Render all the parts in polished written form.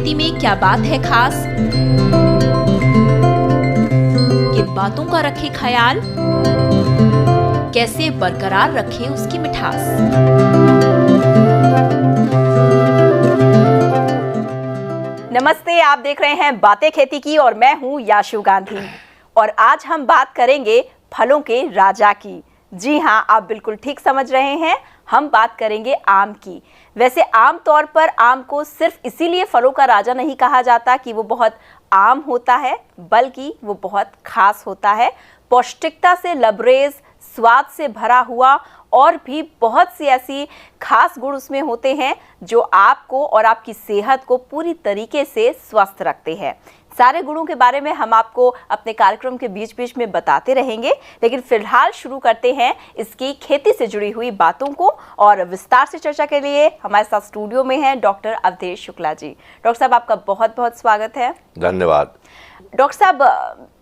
खेती में क्या बात है खास, किन बातों का रखे ख्याल, कैसे बरकरार रखे उसकी मिठास। नमस्ते, आप देख रहे हैं बातें खेती की और मैं हूं याशु गांधी। और आज हम बात करेंगे फलों के राजा की। जी हां, आप बिल्कुल ठीक समझ रहे हैं, हम बात करेंगे आम की। वैसे आम तौर पर आम को सिर्फ इसीलिए फलों का राजा नहीं कहा जाता कि वो बहुत आम होता है, बल्कि वो बहुत खास होता है। पौष्टिकता से लबरेज, स्वाद से भरा हुआ और भी बहुत सी ऐसी खास गुण उसमें होते हैं जो आपको और आपकी सेहत को पूरी तरीके से स्वस्थ रखते हैं। सारे गुणों के बारे में हम आपको अपने कार्यक्रम के बीच बीच में बताते रहेंगे, लेकिन फिलहाल शुरू करते हैं इसकी खेती से जुड़ी हुई बातों को। और विस्तार से चर्चा के लिए हमारे साथ स्टूडियो में हैं डॉक्टर अवधेश शुक्ला जी। डॉक्टर साहब, आपका बहुत बहुत स्वागत है। धन्यवाद। डॉक्टर साहब,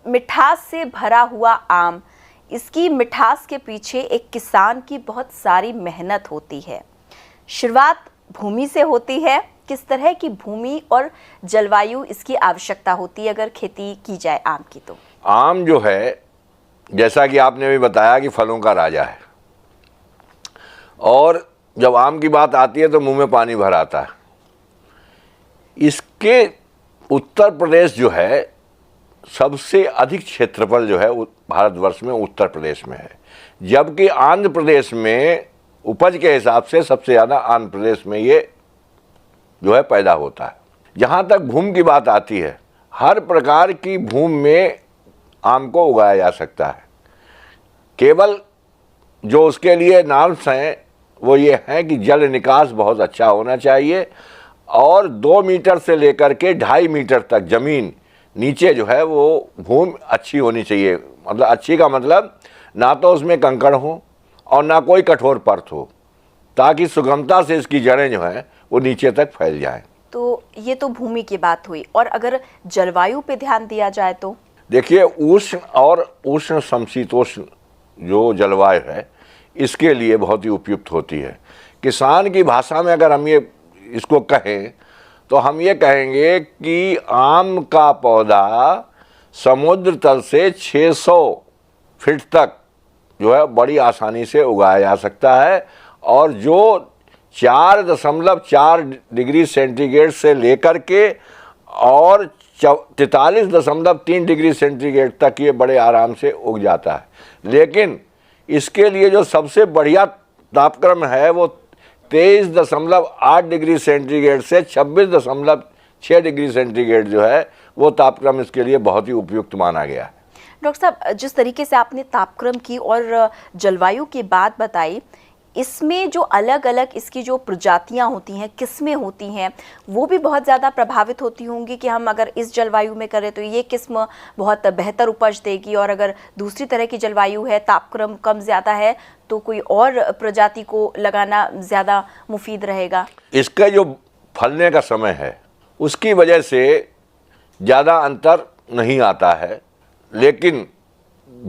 मिठास से भरा हुआ आम, इसकी मिठास के पीछे एक किसान की बहुत सारी मेहनत होती है। शुरुआत भूमि से होती है। किस तरह की भूमि और जलवायु इसकी आवश्यकता होती है अगर खेती की जाए आम की? तो आम जो है, जैसा कि आपने भी बताया कि फलों का राजा है, और जब आम की बात आती है तो मुंह में पानी भर आता है। इसके उत्तर प्रदेश जो है, सबसे अधिक क्षेत्रफल जो है भारतवर्ष में उत्तर प्रदेश में है, जबकि आंध्र प्रदेश में उपज के हिसाब से सबसे ज़्यादा आंध्र प्रदेश में ये जो है पैदा होता है। जहाँ तक भूमि की बात आती है, हर प्रकार की भूमि में आम को उगाया जा सकता है। केवल जो उसके लिए नॉर्म्स हैं वो ये हैं कि जल निकास बहुत अच्छा होना चाहिए और 2 मीटर से लेकर के 2.5 मीटर तक ज़मीन नीचे जो है वो भूमि अच्छी होनी चाहिए। मतलब अच्छी का मतलब ना तो उसमें कंकड़ हो और ना कोई कठोर परत हो, ताकि सुगमता से इसकी जड़ें जो हैं वो नीचे तक फैल जाएं। तो ये तो भूमि की बात हुई, और अगर जलवायु पे ध्यान दिया जाए तो देखिए, उष्ण और उष्ण समशीतोष्ण जो जलवायु है इसके लिए बहुत ही उपयुक्त होती है। किसान की भाषा में अगर हम ये इसको कहें तो हम ये कहेंगे कि आम का पौधा समुद्र तल से 600 फीट तक जो है बड़ी आसानी से उगाया जा सकता है, और जो 4.4 डिग्री सेंटीग्रेड से लेकर के और 43.3 डिग्री सेंटीग्रेड तक ये बड़े आराम से उग जाता है। लेकिन इसके लिए जो सबसे बढ़िया तापक्रम है वो 23.8 डिग्री सेंटीग्रेड से 26.6 डिग्री सेंटीग्रेड जो है वो तापक्रम इसके लिए बहुत ही उपयुक्त माना गया है। डॉक्टर साहब, जिस तरीके से आपने तापक्रम की और जलवायु की बात बताई, इसमें जो अलग अलग इसकी जो प्रजातियां होती हैं, किस्में होती हैं, वो भी बहुत ज़्यादा प्रभावित होती होंगी कि हम अगर इस जलवायु में करें तो ये किस्म बहुत बेहतर उपज देगी, और अगर दूसरी तरह की जलवायु है, तापक्रम कम ज़्यादा है, तो कोई और प्रजाति को लगाना ज़्यादा मुफीद रहेगा। इसका जो फलने का समय है उसकी वजह से ज़्यादा अंतर नहीं आता है, लेकिन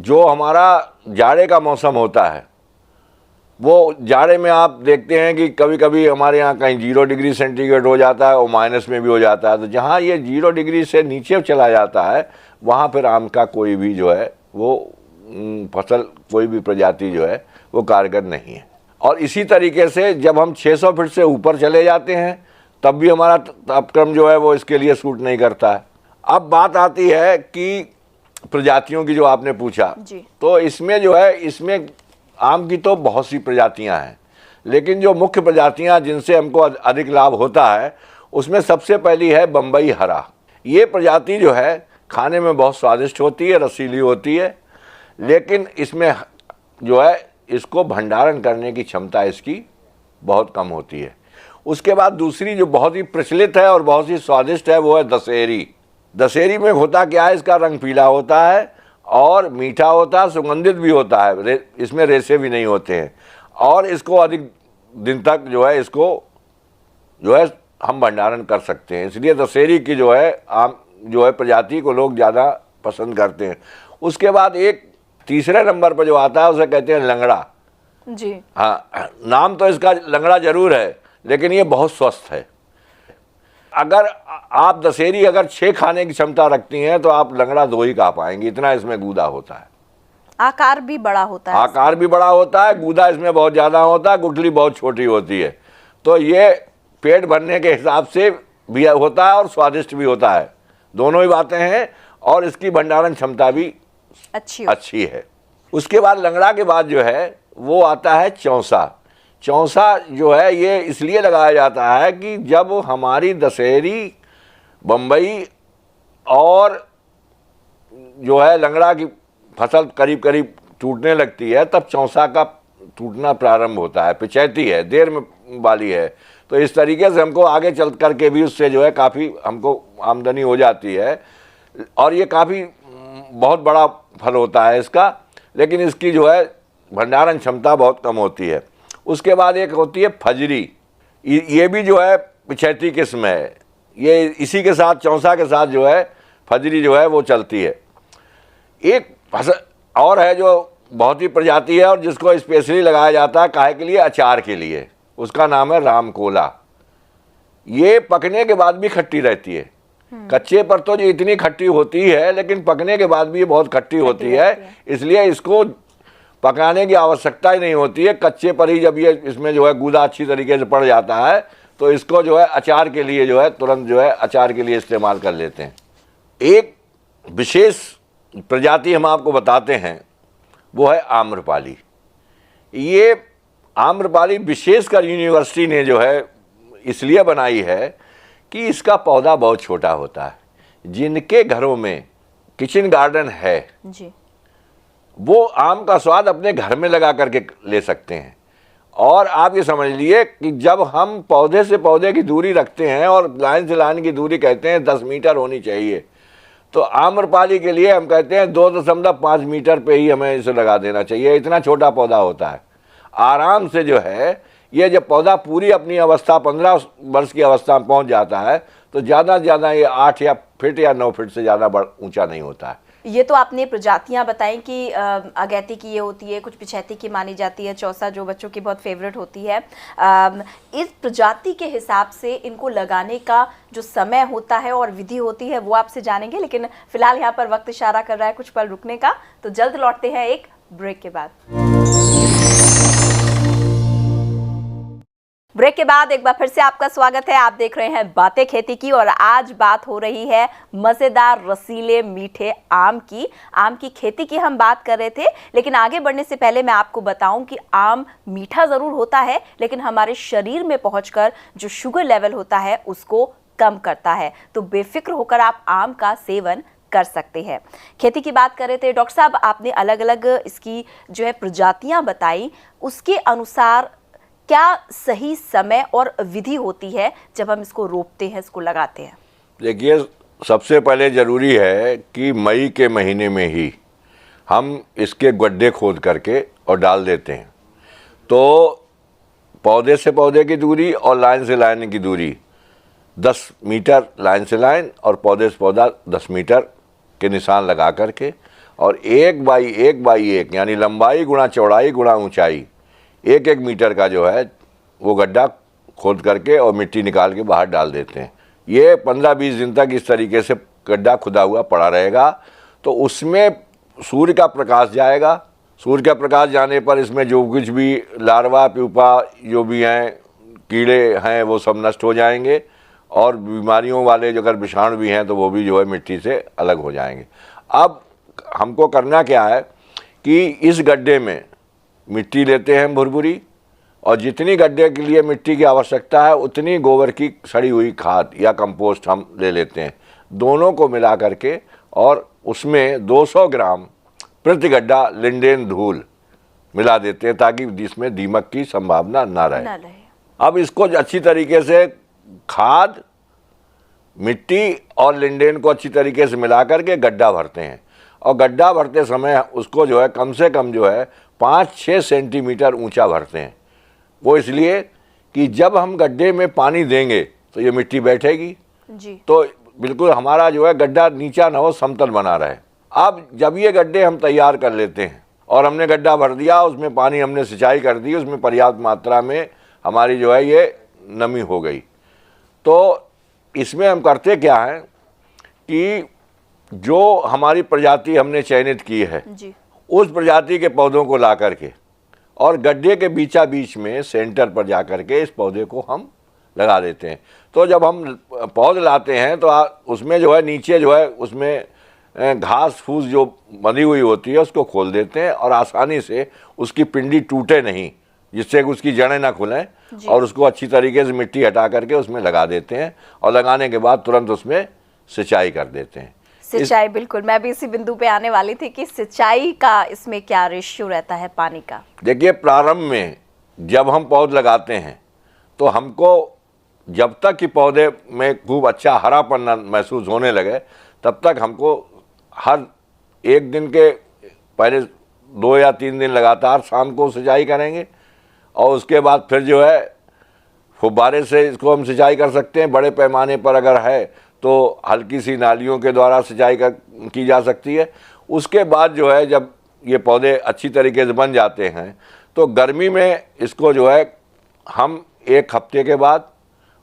जो हमारा जाड़े का मौसम होता है वो जाड़े में आप देखते हैं कि कभी कभी हमारे यहाँ कहीं 0 डिग्री सेंटीग्रेड हो जाता है और माइनस में भी हो जाता है। तो जहाँ ये 0 डिग्री से नीचे चला जाता है वहाँ फिर आम का कोई भी जो है वो फसल, कोई भी प्रजाति जो है वो कारगर नहीं है। और इसी तरीके से जब हम 600 फीट से ऊपर चले जाते हैं तब भी हमारा तापक्रम जो है वो इसके लिए सूट नहीं करता है। अब बात आती है कि प्रजातियों की, जो आपने पूछा, तो इसमें जो है, इसमें आम की तो बहुत सी प्रजातियां हैं, लेकिन जो मुख्य प्रजातियां जिनसे हमको अधिक लाभ होता है उसमें सबसे पहली है बम्बई हरा। ये प्रजाति जो है खाने में बहुत स्वादिष्ट होती है, रसीली होती है, लेकिन इसमें जो है इसको भंडारण करने की क्षमता इसकी बहुत कम होती है। उसके बाद दूसरी जो बहुत ही प्रचलित है और बहुत ही स्वादिष्ट है वो है दशहरी। दशहरी में होता क्या है, इसका रंग पीला होता है और मीठा होता है, सुगंधित भी होता है, इसमें रेशे भी नहीं होते हैं, और इसको अधिक दिन तक जो है इसको जो है हम भंडारण कर सकते हैं। इसलिए दशहरी की जो है आम जो है प्रजाति को लोग ज़्यादा पसंद करते हैं। उसके बाद एक तीसरे नंबर पर जो आता है उसे कहते हैं लंगड़ा। जी हाँ, नाम तो इसका लंगड़ा जरूर है, लेकिन ये बहुत स्वस्थ है। अगर आप दशहरी अगर 6 खाने की क्षमता रखती हैं तो आप लंगड़ा 2 ही खा पाएंगी, इतना इसमें गूदा होता है। आकार भी बड़ा होता है, आकार भी बड़ा होता है, गूदा इसमें बहुत ज़्यादा होता है, गुठली बहुत छोटी होती है। तो ये पेट भरने के हिसाब से भी होता है और स्वादिष्ट भी होता है, दोनों ही बातें हैं। और इसकी भंडारण क्षमता भी अच्छी है। उसके बाद लंगड़ा के बाद जो है वो आता है चौसा। चौसा जो है ये इसलिए लगाया जाता है कि जब हमारी दशहरी, बम्बई और जो है लंगड़ा की फसल करीब करीब टूटने लगती है, तब चौसा का टूटना प्रारंभ होता है। पिचैती है, देर में वाली है, तो इस तरीके से हमको आगे चल करके भी उससे जो है काफ़ी हमको आमदनी हो जाती है। और ये काफ़ी बहुत बड़ा फल होता है इसका, लेकिन इसकी जो है भंडारण क्षमता बहुत कम होती है। उसके बाद एक होती है फजरी, ये भी जो है पिछैती किस्म है। ये इसी के साथ चौसा के साथ जो है फजरी जो है वो चलती है। एक फसल और है जो बहुत ही प्रजाति है और जिसको स्पेशली लगाया जाता है काहे के लिए, अचार के लिए, उसका नाम है रामकोला। ये पकने के बाद भी खट्टी रहती है। कच्चे पर तो जो इतनी खट्टी होती है, लेकिन पकने के बाद भी ये बहुत खट्टी होती है, इसलिए इसको पकाने की आवश्यकता ही नहीं होती है। कच्चे पर ही जब ये इसमें जो है गूदा अच्छी तरीके से पड़ जाता है तो इसको जो है अचार के लिए जो है तुरंत जो है अचार के लिए इस्तेमाल कर लेते हैं। एक विशेष प्रजाति हम आपको बताते हैं, वो है आम्रपाली। ये आम्रपाली विशेषकर यूनिवर्सिटी ने जो है इसलिए बनाई है कि इसका पौधा बहुत छोटा होता है। जिनके घरों में किचन गार्डन है जी, वो आम का स्वाद अपने घर में लगा करके ले सकते हैं। और आप ये समझ लिए कि जब हम पौधे से पौधे की दूरी रखते हैं, और लाइन से लाइन की दूरी कहते हैं 10 मीटर होनी चाहिए, तो आम्रपाली के लिए हम कहते हैं 2.5 मीटर पे ही हमें इसे लगा देना चाहिए। इतना छोटा पौधा होता है। आराम से जो है ये जब पौधा पूरी अपनी अवस्था 15 वर्ष की अवस्था में पहुंच जाता है तो ज़्यादा से ज़्यादा ये 8 फीट या 9 फीट से ज़्यादा ऊंचा नहीं होता है। ये तो आपने प्रजातियां बताई कि अगैती की ये होती है, कुछ पिछैती की मानी जाती है, चौसा जो बच्चों की बहुत फेवरेट होती है। इस प्रजाति के हिसाब से इनको लगाने का जो समय होता है और विधि होती है वो आपसे जानेंगे, लेकिन फिलहाल यहाँ पर वक्त इशारा कर रहा है कुछ पल रुकने का, तो जल्द लौटते हैं एक ब्रेक के बाद। ब्रेक के बाद एक बार फिर से आपका स्वागत है। आप देख रहे हैं बातें खेती की, और आज बात हो रही है मज़ेदार रसीले मीठे आम की। आम की खेती की हम बात कर रहे थे, लेकिन आगे बढ़ने से पहले मैं आपको बताऊं कि आम मीठा ज़रूर होता है, लेकिन हमारे शरीर में पहुंचकर जो शुगर लेवल होता है उसको कम करता है। तो बेफिक्र होकर आप आम का सेवन कर सकते हैं। खेती की बात कर रहे थे डॉक्टर साहब, आपने अलग अलग इसकी जो है प्रजातियां बताई, उसके अनुसार क्या सही समय और विधि होती है जब हम इसको रोपते हैं, इसको लगाते हैं? देखिए, सबसे पहले ज़रूरी है कि मई के महीने में ही हम इसके गड्ढे खोद करके और डाल देते हैं। तो पौधे से पौधे की दूरी और लाइन से लाइन की दूरी 10 मीटर लाइन से लाइन और पौधे से पौधा 10 मीटर के निशान लगा करके, और 1 बाई 1 यानी लंबाई गुणा चौड़ाई गुणा ऊंचाई 1 मीटर का जो है वो गड्ढा खोद करके और मिट्टी निकाल के बाहर डाल देते हैं। ये 15-20 दिन तक इस तरीके से गड्ढा खुदा हुआ पड़ा रहेगा। तो उसमें सूर्य का प्रकाश जाएगा। सूर्य का प्रकाश जाने पर इसमें जो कुछ भी लार्वा प्यूपा जो भी हैं, कीड़े हैं, वो सब नष्ट हो जाएंगे, और बीमारियों वाले जो अगर विषाणु भी हैं तो वो भी जो है मिट्टी से अलग हो जाएंगे। अब हमको करना क्या है कि इस गड्ढे में मिट्टी लेते हैं भुरभुरी, और जितनी गड्ढे के लिए मिट्टी की आवश्यकता है उतनी गोबर की सड़ी हुई खाद या कंपोस्ट हम ले लेते हैं, दोनों को मिला करके, और उसमें 200 ग्राम प्रति गड्ढा लिंडेन धूल मिला देते हैं ताकि जिसमें दीमक की संभावना ना रहे। अब इसको अच्छी तरीके से खाद, मिट्टी और लिंडेन को अच्छी तरीके से मिला करके गड्ढा भरते हैं, और गड्ढा भरते समय उसको जो है कम से कम जो है 5-6 सेंटीमीटर ऊंचा भरते हैं। वो इसलिए कि जब हम गड्ढे में पानी देंगे तो ये मिट्टी बैठेगी जी, तो बिल्कुल हमारा जो है गड्ढा नीचा ना हो, समतल बना रहे। अब जब ये गड्ढे हम तैयार कर लेते हैं और हमने गड्ढा भर दिया, उसमें पानी हमने सिंचाई कर दी, उसमें पर्याप्त मात्रा में हमारी जो है ये नमी हो गई, तो इसमें हम करते क्या हैं कि जो हमारी प्रजाति हमने चयनित की है जी। उस प्रजाति के पौधों को ला करके और गड्ढे के बीचा बीच में सेंटर पर जा करके इस पौधे को हम लगा देते हैं। तो जब हम पौधे लाते हैं तो उसमें जो है नीचे जो है उसमें घास फूस जो बंधी हुई होती है उसको खोल देते हैं और आसानी से उसकी पिंडी टूटे नहीं, जिससे कि उसकी जड़ें ना खुलें, और उसको अच्छी तरीके से मिट्टी हटा करके उसमें लगा देते हैं और लगाने के बाद तुरंत उसमें सिंचाई कर देते हैं। सिंचाई, बिल्कुल मैं भी इसी बिंदु पे आने वाली थी कि सिंचाई का इसमें क्या रेशियो रहता है पानी का। देखिए, प्रारंभ में जब हम पौध लगाते हैं तो हमको जब तक कि पौधे में खूब अच्छा हरापन महसूस होने लगे तब तक हमको हर एक दिन के पहले 2 या 3 दिन लगातार शाम को सिंचाई करेंगे और उसके बाद फिर जो है फुब्बारे से इसको हम सिंचाई कर सकते हैं। बड़े पैमाने पर अगर है तो हल्की सी नालियों के द्वारा सिंचाई की जा सकती है। उसके बाद जो है जब ये पौधे अच्छी तरीके से बन जाते हैं तो गर्मी में इसको जो है हम 1 हफ्ते के बाद,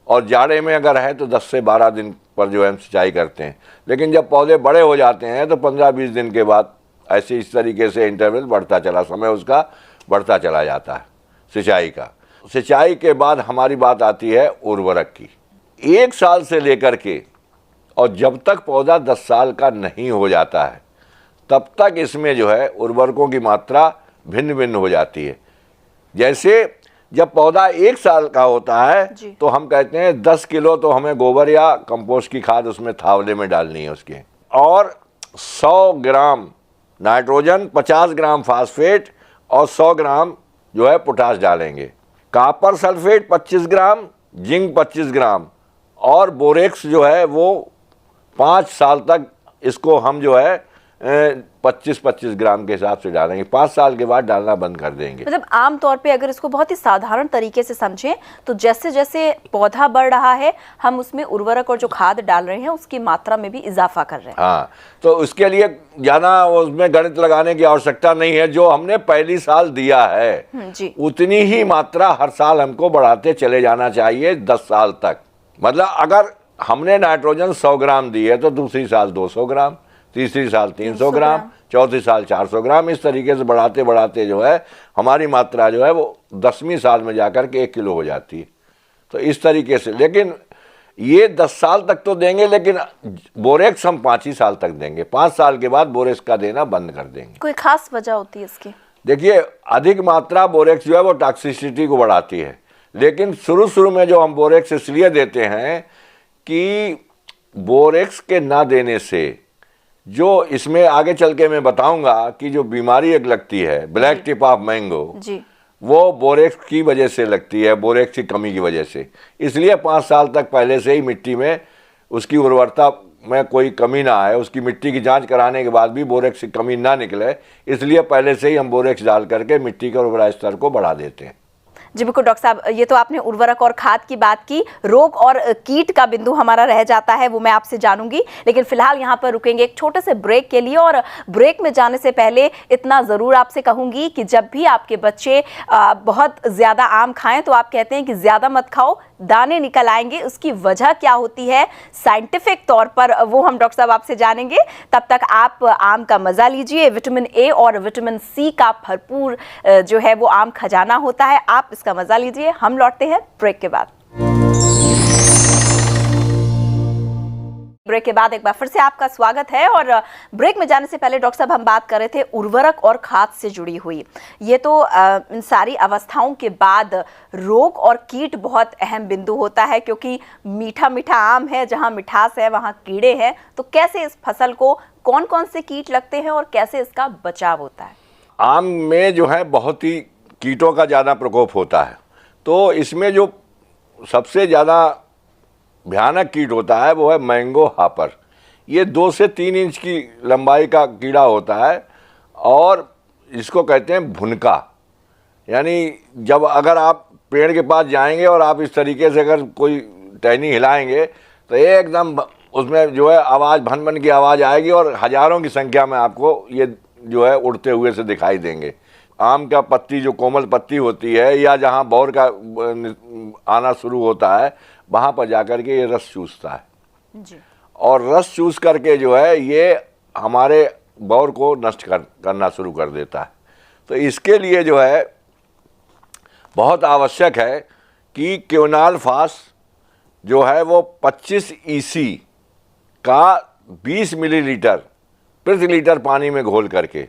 और जाड़े में अगर है तो 10 से 12 दिन पर जो है हम सिंचाई करते हैं। लेकिन जब पौधे बड़े हो जाते हैं तो 15-20 दिन के बाद ऐसे इस तरीके से इंटरवल बढ़ता चला, समय उसका बढ़ता चला जाता है सिंचाई का। सिंचाई के बाद हमारी बात आती है उर्वरक की। 1 साल से लेकर के और जब तक पौधा 10 साल का नहीं हो जाता है तब तक इसमें जो है उर्वरकों की मात्रा भिन्न भिन्न हो जाती है। जैसे जब पौधा 1 साल का होता है तो हम कहते हैं 10 किलो तो हमें गोबर या कंपोस्ट की खाद उसमें थावले में डालनी है उसके, और 100 ग्राम नाइट्रोजन, 50 ग्राम फास्फेट और 100 ग्राम जो है पोटाश डालेंगे। कॉपर सल्फेट 25 ग्राम, जिंक 25 ग्राम और बोरेक्स जो है वो 5 साल तक इसको हम जो है 25-25 ग्राम के हिसाब से डालेंगे। 5 साल के बाद डालना बंद कर देंगे। मतलब आम तौर पे अगर इसको बहुत ही साधारण तरीके से समझें तो जैसे जैसे पौधा बढ़ रहा है हम उसमें उर्वरक और जो खाद डाल रहे हैं उसकी मात्रा में भी इजाफा कर रहे हैं। हाँ, तो उसके लिए ज़्यादा उसमें गणित लगाने की आवश्यकता नहीं है। जो हमने पहली साल दिया है जी। उतनी ही मात्रा हर साल हमको बढ़ाते चले जाना चाहिए 10 साल तक। मतलब अगर हमने नाइट्रोजन 100 ग्राम दी है तो दूसरी साल 200 ग्राम, तीसरी साल 300 ग्राम, चौथी साल 400 ग्राम, इस तरीके से बढ़ाते बढ़ाते जो है हमारी मात्रा जो है वो 10वीं साल में जाकर के 1 किलो हो जाती है। तो इस तरीके से, लेकिन ये 10 साल तक तो देंगे, लेकिन बोरेक्स हम 5 ही साल तक देंगे। 5 साल के बाद बोरेक्स का देना बंद कर देंगे। कोई खास वजह होती है इसकी? देखिए, अधिक मात्रा बोरेक्स जो है वो टॉक्सिसिटी को बढ़ाती है, लेकिन शुरू में जो हम बोरेक्स इसलिए देते हैं कि बोरेक्स के ना देने से जो इसमें आगे चल के मैं बताऊंगा कि जो बीमारी एक लगती है ब्लैक टिप ऑफ मैंगो जी, वो बोरेक्स की वजह से लगती है, बोरेक्स की कमी की वजह से। इसलिए 5 साल तक पहले से ही मिट्टी में उसकी उर्वरता में कोई कमी ना आए, उसकी मिट्टी की जांच कराने के बाद भी बोरेक्स की कमी ना निकले, इसलिए पहले से ही हम बोरेक्स डाल करके मिट्टी के उर्वरा स्तर को बढ़ा देते हैं। जी बिल्कुल डॉक्टर साहब, ये तो आपने उर्वरक और खाद की बात की। रोग और कीट का बिंदु हमारा रह जाता है, वो मैं आपसे जानूंगी, लेकिन फिलहाल यहाँ पर रुकेंगे एक छोटे से ब्रेक के लिए। और ब्रेक में जाने से पहले इतना ज़रूर आपसे कहूँगी कि जब भी आपके बच्चे बहुत ज़्यादा आम खाएं तो आप कहते हैं कि ज़्यादा मत खाओ, दाने निकल आएंगे। उसकी वजह क्या होती है साइंटिफिक तौर पर, वो हम डॉक्टर साहब आपसे जानेंगे। तब तक आप आम का मज़ा लीजिए। विटामिन ए और विटामिन सी का भरपूर जो है वो आम खजाना होता है, आप इसका मज़ा लीजिए। हम लौटते हैं ब्रेक के बाद। ब्रेक के बाद एक बार फिर से आपका स्वागत है। और ब्रेक में जाने से पहले डॉक्टर साहब हम बात कर रहे थे उर्वरक और खाद से जुड़ी हुई। ये तो इन सारी अवस्थाओं के बाद रोग और कीट बहुत अहम बिंदु होता है, क्योंकि मीठा मीठा आम है, जहाँ मिठास है वहाँ कीड़े हैं। तो कैसे इस फसल को कौन कौन से कीट लगते हैं और कैसे इसका बचाव होता है? आम में जो है बहुत ही कीटों का ज़्यादा प्रकोप होता है। तो इसमें जो सबसे ज़्यादा भयानक कीट होता है वो है मैंगो हापर। ये 2 से 3 इंच की लंबाई का कीड़ा होता है और इसको कहते हैं भुनका। यानी जब अगर आप पेड़ के पास जाएंगे और आप इस तरीके से अगर कोई टहनी हिलाएंगे तो एकदम उसमें जो है आवाज़, भन भन की आवाज़ आएगी और हज़ारों की संख्या में आपको ये जो है उड़ते हुए से दिखाई देंगे। आम का पत्ती जो कोमल पत्ती होती है या जहाँ बौर का आना शुरू होता है वहाँ पर जाकर के ये रस चूसता है जी। और रस चूस करके जो है ये हमारे बौर को नष्ट करना शुरू कर देता है। तो इसके लिए जो है बहुत आवश्यक है कि क्विनाल्फास जो है वो 25 EC का 20 मिलीलीटर प्रति लीटर पानी में घोल करके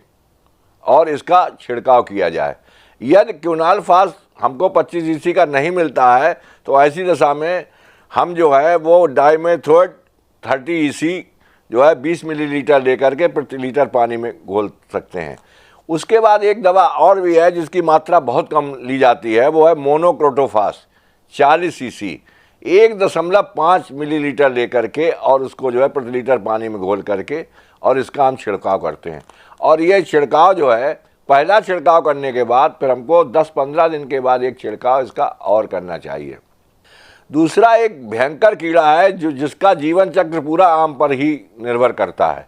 और इसका छिड़काव किया जाए। यदि क्विनाल्फास हमको 25 EC का नहीं मिलता है तो ऐसी दशा में हम जो है वो डाइमेथोएट 30 EC जो है 20 मिलीलीटर लेकर के प्रति लीटर पानी में घोल सकते हैं। उसके बाद एक दवा और भी है जिसकी मात्रा बहुत कम ली जाती है, वो है मोनोक्रोटोफास 40 EC 1.5 मिलीलीटर लेकर के और उसको जो है प्रति लीटर पानी में घोल करके और इसका हम छिड़काव करते हैं। और ये छिड़काव जो है पहला छिड़काव करने के बाद फिर हमको 10-15 दिन के बाद एक छिड़काव इसका और करना चाहिए। दूसरा एक भयंकर कीड़ा है जिसका जीवन चक्र पूरा आम पर ही निर्भर करता है,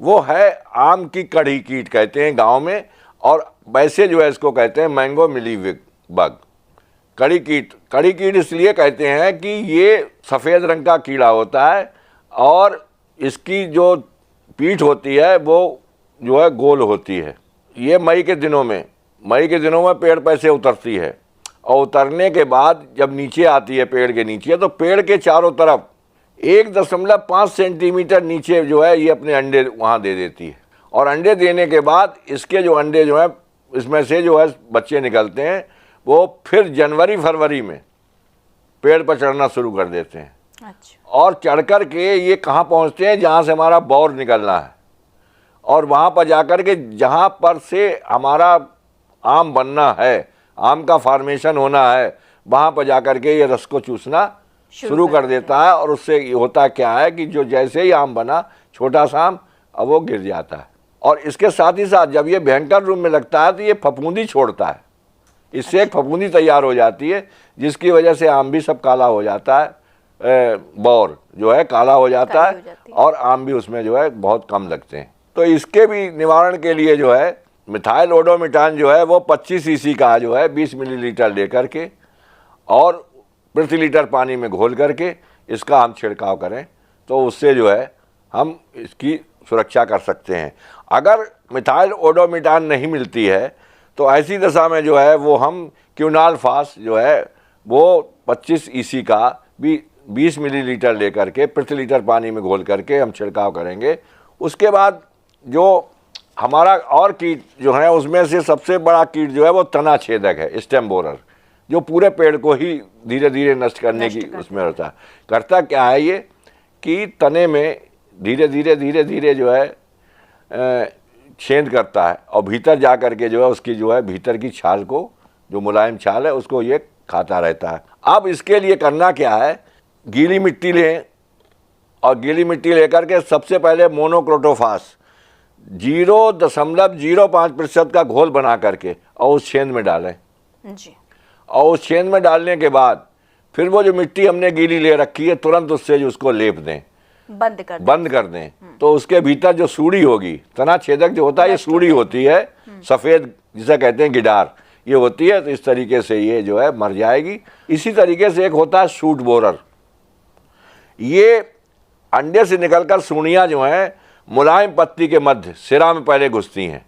वो है आम की कड़ी कीट कहते हैं गांव में, और वैसे जो है इसको कहते हैं मैंगो मिलीबग बग। कड़ी कीट इसलिए कहते हैं कि ये सफ़ेद रंग का कीड़ा होता है और इसकी जो पीठ होती है वो जो है गोल होती है। ये मई के दिनों में पेड़ पर से उतरती है और उतरने के बाद जब नीचे आती है पेड़ के नीचे तो पेड़ के चारों तरफ 1.5 सेंटीमीटर नीचे जो है ये अपने अंडे वहाँ दे देती है। और अंडे देने के बाद इसके जो अंडे जो है इसमें से जो है बच्चे निकलते हैं, वो फिर जनवरी-फरवरी में पेड़ पर चढ़ना शुरू कर देते हैं। अच्छा। और चढ़ कर के ये कहाँ पहुँचते हैं, जहाँ से हमारा बौर निकलना है, और वहाँ पर जाकर के जहाँ पर से हमारा आम बनना है, आम का फार्मेशन होना है, वहाँ पर जाकर के ये रस को चूसना शुरू कर देता है। और उससे होता क्या है कि जो जैसे ही आम बना छोटा सा आम, अब वो गिर जाता है। और इसके साथ ही साथ जब ये भयंकर रूप में लगता है तो ये फफूंदी छोड़ता है, इससे एक फफूंदी तैयार हो जाती है जिसकी वजह से आम भी सब काला हो जाता है, बौर जो है काला हो जाता है और आम भी उसमें जो है बहुत कम लगते हैं। तो इसके भी निवारण के लिए जो है मिथाइल ओडोमिटान जो है वो 25 EC का जो है 20 मिलीलीटर लेकर के और प्रति लीटर पानी में घोल करके इसका हम छिड़काव करें तो उससे जो है हम इसकी सुरक्षा कर सकते हैं। अगर मिथाइल ओडोमिटान नहीं मिलती है तो ऐसी दशा में जो है वो हम क्विनाल्फास जो है वो 25 EC का 20 मिलीलीटर लेकर के प्रति लीटर पानी में घोल करके हम छिड़काव करेंगे। उसके बाद जो हमारा और कीट जो है उसमें से सबसे बड़ा कीट जो है वो तना छेदक है, स्टेम बोरर, जो पूरे पेड़ को ही धीरे धीरे नष्ट करने की उसमें होता है। करता क्या है ये कि तने में धीरे धीरे जो है छेद करता है और भीतर जा कर के जो है उसकी जो है भीतर की छाल को, जो मुलायम छाल है, उसको ये खाता रहता है। अब इसके लिए करना क्या है, गीली मिट्टी लें और गीली मिट्टी लेकर के सबसे पहले मोनोक्रोटोफास 0.05% का घोल बना करके और उस छेद में डालें जी। और उस छेद में डालने के बाद फिर वो जो मिट्टी हमने गीली ले रखी है तुरंत उससे जो उसको लेप दें, बंद कर दें। तो उसके भीतर जो सूड़ी होगी, तना छेदक जो होता है ये सूड़ी होती है, सफ़ेद जिसे कहते हैं गिडार, ये होती है। तो इस तरीके से ये जो है मर जाएगी। इसी तरीके से एक होता है शूट बोरर, ये अंडे से निकलकर सूढ़ियाँ जो हैं मुलायम पत्ती के मध्य सिरा में पहले घुसती हैं,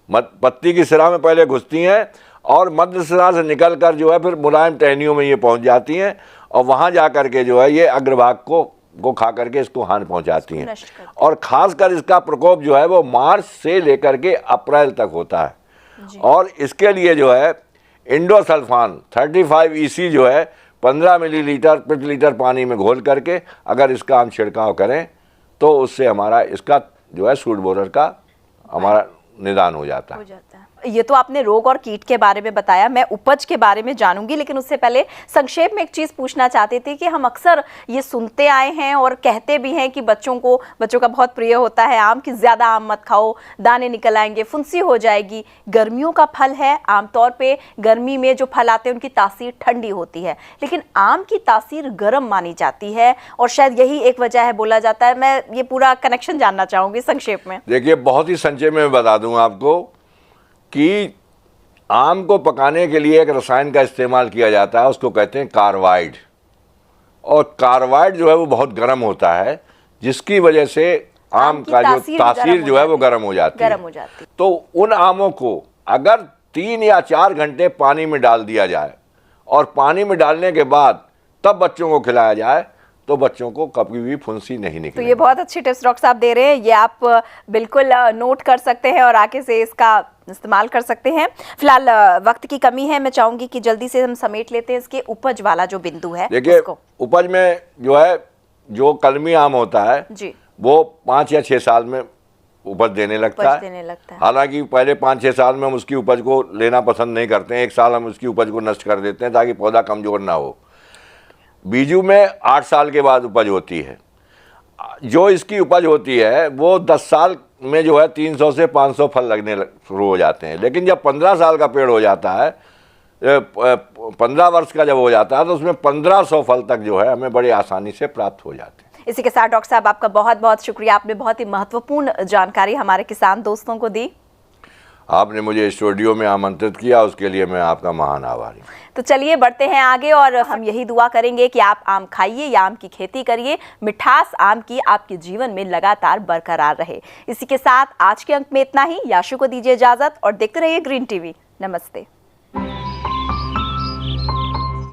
पत्ती की सिरा में पहले घुसती हैं और मध्य सिरा से निकलकर जो है फिर मुलायम टहनियों में ये पहुंच जाती हैं और वहां जा कर के जो है ये अग्रभाग को खा करके इसको हानि पहुंचाती हैं। और ख़ासकर इसका प्रकोप जो है वो मार्च से लेकर के अप्रैल तक होता है। और इसके लिए जो है इंडोसल्फान 35 EC जो है 15 मिलीलीटर प्रति लीटर पानी में घोल करके अगर इसका हम छिड़काव करें तो उससे हमारा इसका जो है सूट बोरर का हमारा निदान हो जाता है। ये तो आपने रोग और कीट के बारे में बताया, मैं उपज के बारे में जानूंगी, लेकिन उससे पहले संक्षेप में एक चीज पूछना चाहते थे कि हम अक्सर ये सुनते आए हैं और कहते भी हैं कि बच्चों का बहुत प्रिय होता है आम, कि ज्यादा आम मत खाओ, दाने निकल आएंगे, फुंसी हो जाएगी। गर्मियों का फल है, आमतौर पे गर्मी में जो फल आते हैं उनकी तासीर ठंडी होती है, लेकिन आम की तासीर गर्म मानी जाती है और शायद यही एक वजह है बोला जाता है। मैं ये पूरा कनेक्शन जानना चाहूंगी संक्षेप में। देखिए, बहुत ही संक्षेप में बता दूंगा आपको कि आम को पकाने के लिए एक रसायन का इस्तेमाल किया जाता है, उसको कहते हैं कार्बाइड। और कार्बाइड जो है वो बहुत गर्म होता है, जिसकी वजह से आम की का जो तासीर तासीर जो है वो गर्म हो जाती है। गर्म हो जाती है। तो उन आमों को अगर 3 या 4 घंटे पानी में डाल दिया जाए और पानी में डालने के बाद तब बच्चों को खिलाया जाए तो बच्चों को कभी भी फुंसी नहीं तो निकलेगी। ये बहुत अच्छी टिप्स डॉक्टर साहब दे रहे हैं, ये आप बिल्कुल नोट कर सकते हैं और आगे से इसका इस्तेमाल कर सकते हैं। फिलहाल वक्त की कमी है, मैं चाहूंगी कि जल्दी से हम समेट लेते हैं इसके उपज वाला जो बिंदु है। देखिए, उसको। उपज में जो है, जो कलमी आम होता है जी, वो 5 या 6 साल में उपज देने लगता उपज देने लगता है। हालांकि पहले 5-6 साल में हम उसकी उपज को लेना पसंद नहीं करते हैं, 1 साल हम उसकी उपज को नष्ट कर देते हैं ताकि पौधा कमजोर ना हो। बीजू में 8 साल के बाद उपज होती है। जो इसकी उपज होती है वो 10 साल में जो है 300 से 500 फल लगने शुरू हो जाते हैं। लेकिन जब 15 साल का पेड़ हो जाता है, 15 वर्ष का जब हो जाता है, तो उसमें 1500 फल तक जो है हमें बड़ी आसानी से प्राप्त हो जाते हैं। इसी के साथ डॉक्टर साहब आपका बहुत बहुत शुक्रिया, आपने बहुत ही महत्वपूर्ण जानकारी हमारे किसान दोस्तों को दी। आपने मुझे स्टूडियो में आमंत्रित किया, उसके लिए मैं आपका महान आभारी। तो चलिए बढ़ते हैं आगे और हम यही दुआ करेंगे कि आप आम खाइए या आम की खेती करिए, मिठास आम की आपके जीवन में लगातार बरकरार रहे। इसी के साथ आज के अंक में इतना ही। याशु को दीजिए इजाजत और देखते रहिए ग्रीन टीवी। नमस्ते।